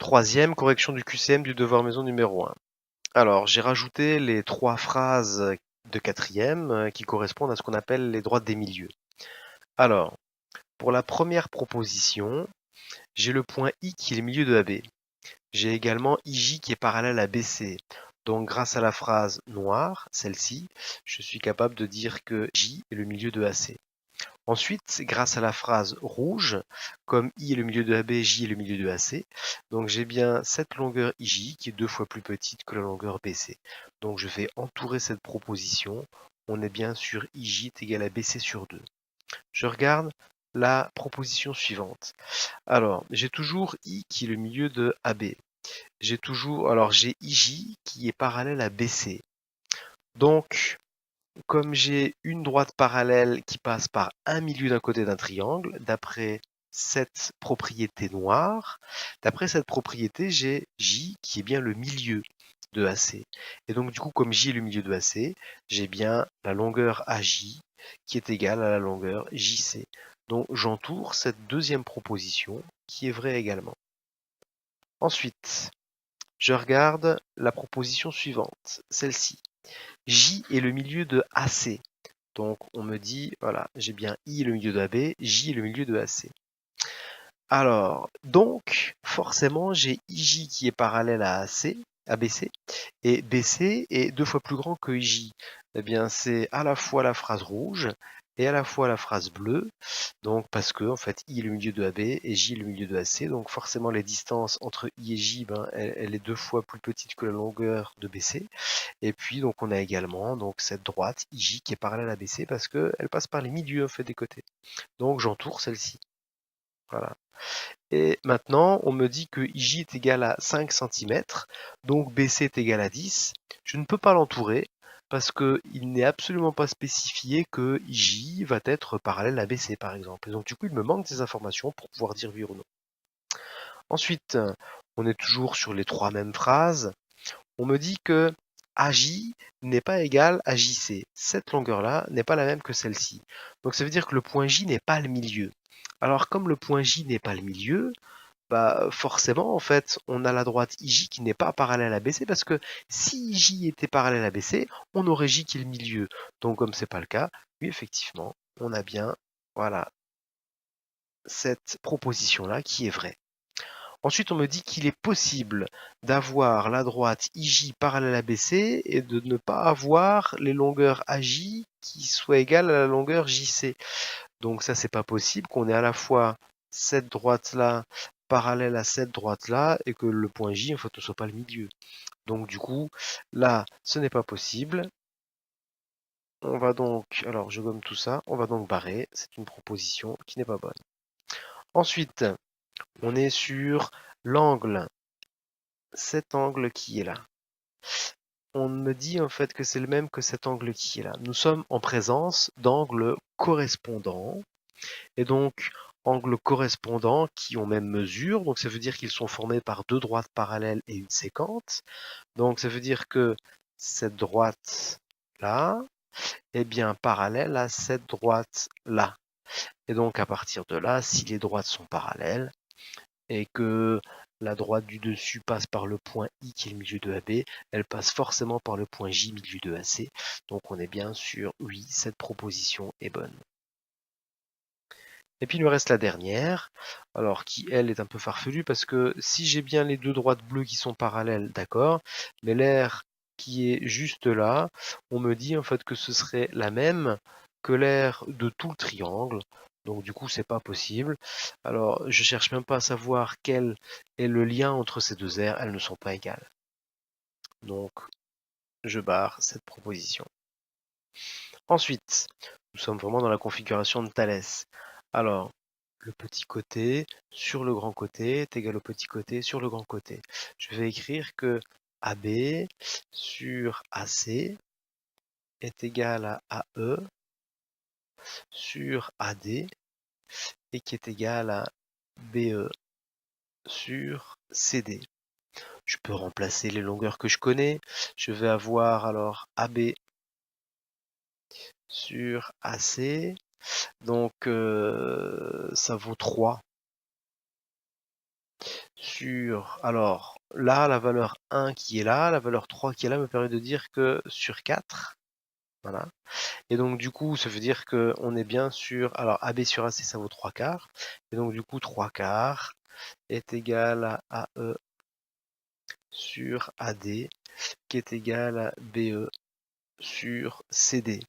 Troisième, correction du QCM du devoir maison numéro 1. Alors, j'ai rajouté les 3 phrases de quatrième qui correspondent à ce qu'on appelle les droites des milieux. Alors, pour la première proposition, j'ai le point I qui est le milieu de AB. J'ai également IJ qui est parallèle à BC. Donc, grâce à la phrase noire, celle-ci, je suis capable de dire que J est le milieu de AC. Ensuite, grâce à la phrase rouge, comme I est le milieu de AB, J est le milieu de AC, donc j'ai bien cette longueur IJ qui est 2 fois plus petite que la longueur BC. Donc je vais entourer cette proposition. On est bien sur IJ est égal à BC sur 2. Je regarde la proposition suivante. Alors, j'ai toujours I qui est le milieu de AB. J'ai IJ qui est parallèle à BC. Donc, comme j'ai une droite parallèle qui passe par un milieu d'un côté d'un triangle, d'après cette propriété noire, d'après cette propriété, j'ai J qui est bien le milieu de AC. Et donc du coup, comme J est le milieu de AC, j'ai bien la longueur AJ qui est égale à la longueur JC. Donc j'entoure cette deuxième proposition qui est vraie également. Ensuite, je regarde la proposition suivante, celle-ci. J est le milieu de AC. Donc on me dit, voilà, j'ai bien I le milieu de AB, J le milieu de AC. Alors, donc, forcément, j'ai IJ qui est parallèle à AC, à BC, et BC est 2 fois plus grand que IJ. Eh bien, c'est à la fois la phrase rouge et à la fois la phrase bleue, donc parce que en fait I est le milieu de AB et J est le milieu de AC, donc forcément les distances entre I et J, elle est 2 fois plus petite que la longueur de BC. Et puis donc on a également donc cette droite IJ qui est parallèle à BC parce qu'elle passe par les milieux en fait des côtés. Donc j'entoure celle-ci. Voilà. Et maintenant, on me dit que IJ est égal à 5 cm, donc BC est égal à 10. Je ne peux pas l'entourer parce qu'il n'est absolument pas spécifié que IJ va être parallèle à BC par exemple. Et donc du coup, il me manque des informations pour pouvoir dire oui ou non. Ensuite, on est toujours sur les 3 mêmes phrases. On me dit que AJ n'est pas égal à JC. Cette longueur-là n'est pas la même que celle-ci. Donc ça veut dire que le point J n'est pas le milieu. Alors comme le point J n'est pas le milieu, bah forcément en fait on a la droite IJ qui n'est pas parallèle à BC parce que si IJ était parallèle à BC, on aurait J qui est le milieu. Donc comme c'est pas le cas, oui effectivement, on a bien voilà cette proposition-là qui est vraie. Ensuite, on me dit qu'il est possible d'avoir la droite IJ parallèle à BC et de ne pas avoir les longueurs AJ qui soient égales à la longueur JC. Donc ça, c'est pas possible qu'on ait à la fois cette droite-là parallèle à cette droite-là et que le point J, en fait, ne soit pas le milieu. Donc du coup, là, ce n'est pas possible. On va donc, alors je gomme tout ça, on va donc barrer. C'est une proposition qui n'est pas bonne. Ensuite, on est sur l'angle, cet angle qui est là. On me dit en fait que c'est le même que cet angle qui est là. Nous sommes en présence d'angles correspondants, et donc angles correspondants qui ont même mesure, donc ça veut dire qu'ils sont formés par 2 droites parallèles et une séquente. Donc ça veut dire que cette droite-là est bien parallèle à cette droite-là. Et donc à partir de là, si les droites sont parallèles, et que la droite du dessus passe par le point I qui est le milieu de AB, elle passe forcément par le point J milieu de AC. Donc on est bien sûr, oui, cette proposition est bonne. Et puis il me reste la dernière, alors qui elle est un peu farfelue parce que si j'ai bien les 2 droites bleues qui sont parallèles, d'accord, mais l'aire qui est juste là, on me dit en fait que ce serait la même que l'aire de tout le triangle. Donc du coup c'est pas possible. Alors je cherche même pas à savoir quel est le lien entre ces deux aires, elles ne sont pas égales. Donc je barre cette proposition. Ensuite, nous sommes vraiment dans la configuration de Thalès. Alors, le petit côté sur le grand côté est égal au petit côté sur le grand côté. Je vais écrire que AB sur AC est égal à AE sur AD et qui est égal à BE sur CD. Je peux remplacer les longueurs que je connais. Je vais avoir alors AB sur AC. Donc ça vaut 3 sur... Alors, là, la valeur 1 qui est là, la valeur 3 qui est là me permet de dire que sur 4, voilà. Et donc, du coup, ça veut dire qu'on est bien sur... Alors, AB sur AC, ça vaut 3 quarts. Et donc, du coup, 3 quarts est égal à AE sur AD, qui est égal à BE sur CD.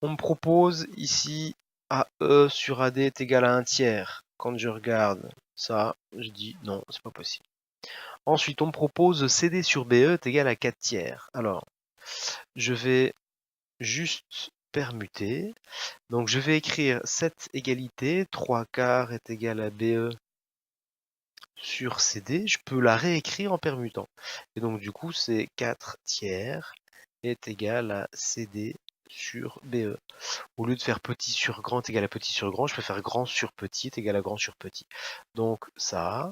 On me propose ici AE sur AD est égal à 1 tiers. Quand je regarde ça, je dis non, c'est pas possible. Ensuite, on me propose CD sur BE est égal à 4 tiers. Alors, je vais juste permuter. Donc, je vais écrire cette égalité. 3 quarts est égal à BE sur CD. Je peux la réécrire en permutant. Et donc, du coup, c'est 4 tiers est égal à CD sur BE. Au lieu de faire petit sur grand est égal à petit sur grand, je peux faire grand sur petit est égal à grand sur petit. Donc, ça...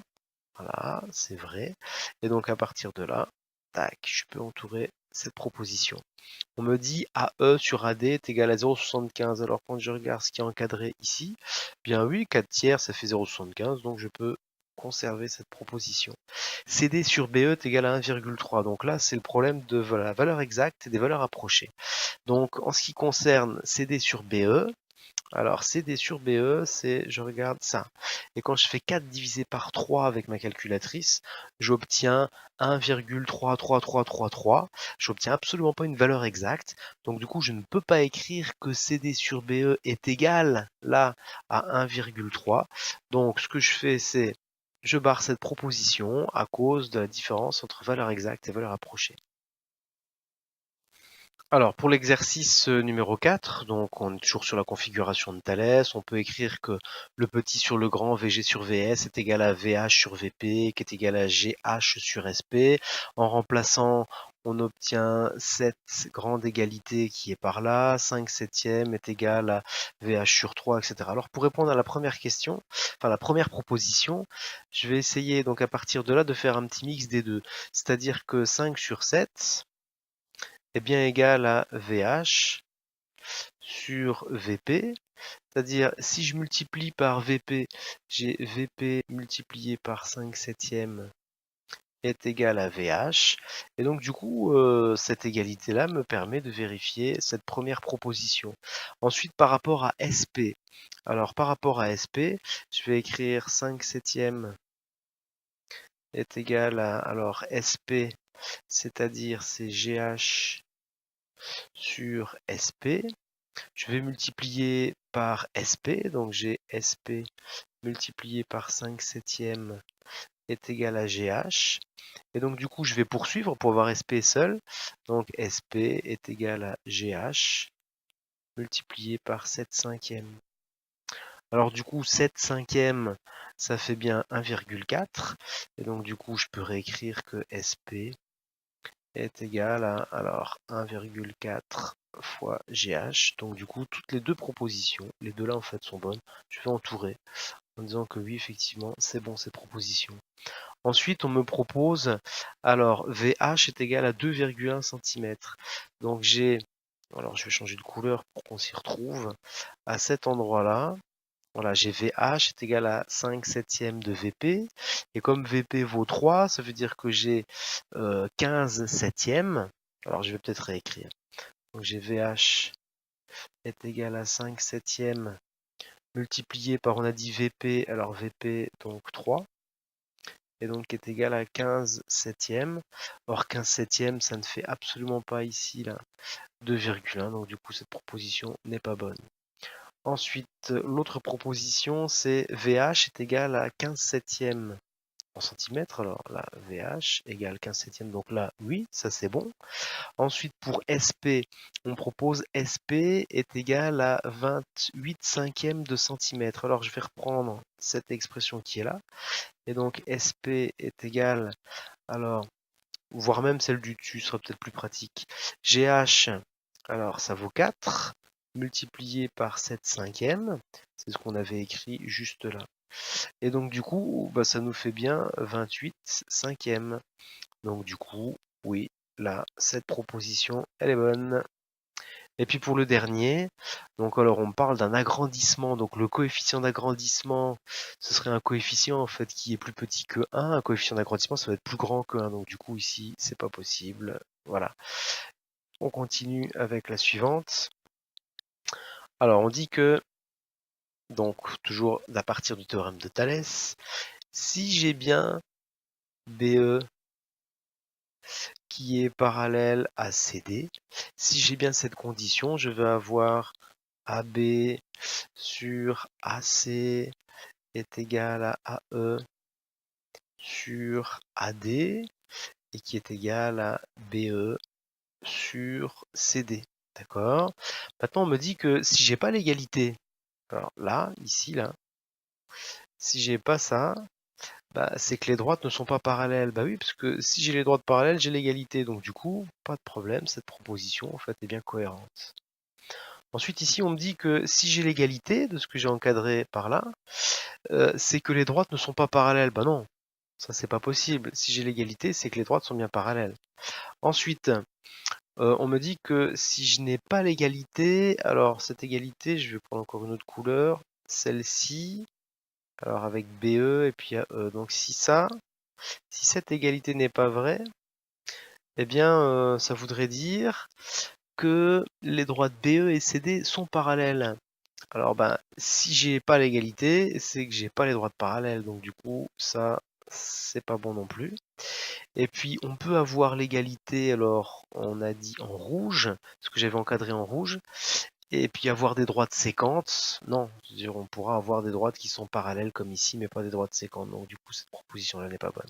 Voilà, c'est vrai. Et donc à partir de là, tac, je peux entourer cette proposition. On me dit AE sur AD est égal à 0,75. Alors quand je regarde ce qui est encadré ici, bien oui, 4 tiers, ça fait 0,75, donc je peux conserver cette proposition. CD sur BE est égal à 1,3. Donc là, c'est le problème de la valeur exacte et des valeurs approchées. Donc en ce qui concerne CD sur BE, alors, CD sur BE, c'est, je regarde ça. Et quand je fais 4 divisé par 3 avec ma calculatrice, j'obtiens 1,33333. J'obtiens absolument pas une valeur exacte. Donc, du coup, je ne peux pas écrire que CD sur BE est égal, là, à 1,3. Donc, ce que je fais, c'est, je barre cette proposition à cause de la différence entre valeur exacte et valeur approchée. Alors, pour l'exercice numéro 4, donc on est toujours sur la configuration de Thalès, on peut écrire que le petit sur le grand VG sur VS est égal à VH sur VP, qui est égal à GH sur SP. En remplaçant, on obtient cette grande égalité qui est par là, 5 septièmes est égal à VH sur 3, etc. Alors, pour répondre à la première question, enfin la première proposition, je vais essayer donc à partir de là de faire un petit mix des deux. C'est-à-dire que 5 sur 7 est bien égal à VH sur VP, c'est-à-dire si je multiplie par VP, j'ai VP multiplié par 5 septièmes est égal à VH, et donc du coup cette égalité-là me permet de vérifier cette première proposition. Ensuite par rapport à SP, alors par rapport à SP, je vais écrire 5 septièmes est égal à, alors SP, c'est-à-dire c'est GH sur SP. Je vais multiplier par SP, donc j'ai SP multiplié par 5 septièmes est égal à GH. Et donc du coup, je vais poursuivre pour avoir SP seul. Donc SP est égal à GH multiplié par 7 cinquièmes. Alors du coup, 7 cinquièmes, ça fait bien 1,4. Et donc du coup, je peux réécrire que SP est égal à alors 1,4 fois GH. Donc du coup, toutes les deux propositions, les deux là en fait sont bonnes. Je vais entourer en disant que oui, effectivement, c'est bon cette proposition. Ensuite, on me propose, alors VH est égal à 2,1 cm. Donc j'ai, alors je vais changer de couleur pour qu'on s'y retrouve. À cet endroit-là, voilà, j'ai VH est égal à 5 septièmes de VP. Et comme VP vaut 3, ça veut dire que j'ai 15 septièmes. Alors je vais peut-être réécrire. Donc j'ai VH est égal à 5 septièmes multiplié par, on a dit VP, alors VP donc 3. Et donc est égal à 15 septièmes. Or 15 septièmes, ça ne fait absolument pas ici là 2,1. Donc du coup cette proposition n'est pas bonne. Ensuite, l'autre proposition, c'est VH est égal à 15 septièmes en centimètres. Alors là, VH égale 15 septièmes. Donc là, oui, ça c'est bon. Ensuite, pour SP, on propose SP est égal à 28 cinquièmes de centimètre. Alors je vais reprendre cette expression qui est là. Et donc SP est égal, alors, voire même celle du dessus sera peut-être plus pratique. GH, alors ça vaut 4 multiplié par 7 cinquièmes, c'est ce qu'on avait écrit juste là. Et donc du coup, bah, ça nous fait bien 28 cinquièmes. Donc du coup, oui, là, cette proposition, elle est bonne. Et puis pour le dernier, donc alors on parle d'un agrandissement, donc le coefficient d'agrandissement, ce serait un coefficient en fait qui est plus petit que 1, un coefficient d'agrandissement ça va être plus grand que 1, donc du coup ici c'est pas possible, voilà. On continue avec la suivante. Alors on dit que, donc toujours à partir du théorème de Thalès, si j'ai bien BE qui est parallèle à CD, si j'ai bien cette condition, je vais avoir AB sur AC est égal à AE sur AD et qui est égal à BE sur CD. D'accord? Maintenant, on me dit que si j'ai pas l'égalité, alors là, ici, là, si j'ai pas ça, bah, c'est que les droites ne sont pas parallèles. Bah oui, parce que si j'ai les droites parallèles, j'ai l'égalité. Donc du coup, pas de problème, cette proposition en fait est bien cohérente. Ensuite, ici, on me dit que si j'ai l'égalité de ce que j'ai encadré par là, c'est que les droites ne sont pas parallèles. Bah non, ça c'est pas possible. Si j'ai l'égalité, c'est que les droites sont bien parallèles. Ensuite, on me dit que si je n'ai pas l'égalité, alors cette égalité, je vais prendre encore une autre couleur, celle-ci, alors avec BE et puis AE. Donc si cette égalité n'est pas vraie, eh bien ça voudrait dire que les droites BE et CD sont parallèles. Alors ben si j'ai pas l'égalité, c'est que j'ai pas les droites parallèles, donc du coup ça c'est pas bon non plus. Et puis on peut avoir l'égalité, alors on a dit en rouge, ce que j'avais encadré en rouge, et puis avoir des droites séquentes. Non, c'est-à-dire on pourra avoir des droites qui sont parallèles comme ici, mais pas des droites séquentes. Donc du coup cette proposition là n'est pas bonne.